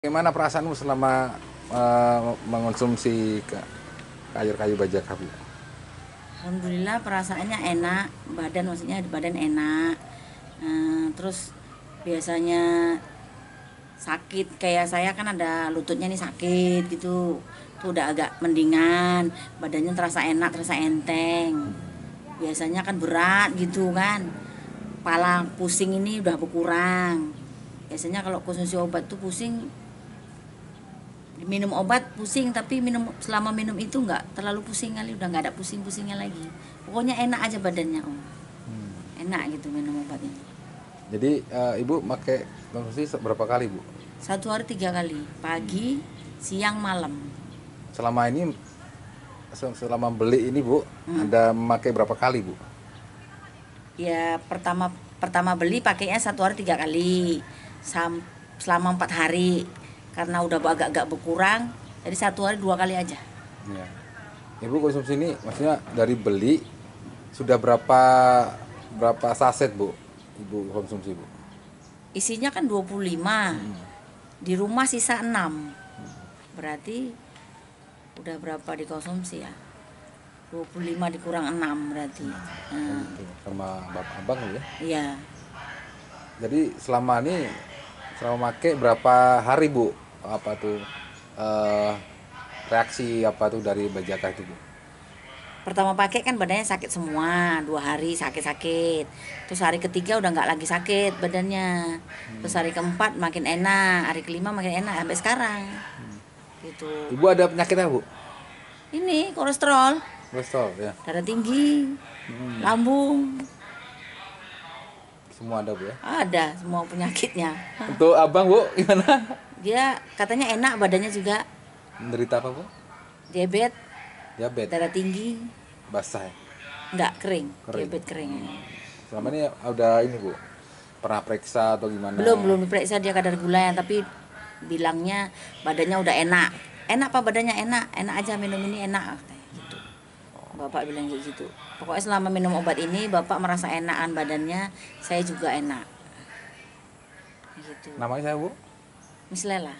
Bagaimana perasaanmu selama mengonsumsi sayur kayu bajaka, Bu? Alhamdulillah perasaannya enak, maksudnya badan enak. Terus biasanya sakit kayak saya kan ada lututnya nih sakit gitu, tuh udah agak mendingan, badannya terasa enak, terasa enteng. Biasanya kan berat gitu kan, kepala pusing ini udah berkurang. Biasanya kalau konsumsi obat tuh pusing, minum obat pusing, tapi selama minum itu nggak terlalu pusing kali, udah nggak ada pusing-pusingnya lagi. Pokoknya enak aja badannya, Om. Enak gitu minum obat ini. Jadi Ibu pakai konsumsi berapa kali, Bu? Satu hari 3 kali, pagi, siang, malam. Selama ini, selama beli ini, Bu, Anda memakai berapa kali, Bu? Ya pertama pertama beli pakainya satu hari 3 kali, selama 4 hari. Karena udah agak-agak berkurang, jadi satu hari 2 kali aja. Ya. Ibu konsumsi ini, maksudnya dari beli sudah berapa saset, Bu? Ibu konsumsi, Bu? Isinya kan 25, di rumah sisa 6. Berarti udah berapa dikonsumsi ya? 25 dikurang 6 berarti. Nah, Gitu. Sama Bapak Abang ya. iya. Jadi selama ini, selama make berapa hari, Bu? Apa tuh eh, reaksi apa tuh dari bajaka itu, Bu? Pertama pakai kan badannya sakit semua, 2 hari sakit-sakit. Terus hari ketiga udah nggak lagi sakit badannya. Terus hari keempat makin enak, hari kelima makin enak sampai sekarang. Gitu. Ibu ada penyakitnya, Bu? Ini kolesterol, Kolesterol ya. darah tinggi, lambung, Semua ada, Bu ya. ada semua penyakitnya. Untuk Abang, Bu, gimana? Dia katanya enak badannya juga, Menderita apa, Bu? diabetes, Diabetes. darah tinggi, Basah ya? nggak kering, Kering. diabetes kering. Selama ini udah ini, Bu. Pernah periksa atau gimana? Belum diperiksa dia kadar gulanya, tapi bilangnya badannya udah enak. Enak apa badannya, enak aja minum ini enak katanya gitu. Bapak bilang kayak gitu. Pokoknya selama minum obat ini bapak merasa enakan badannya, saya juga enak. Gitu. Namanya saya, Bu? Misalnya lah.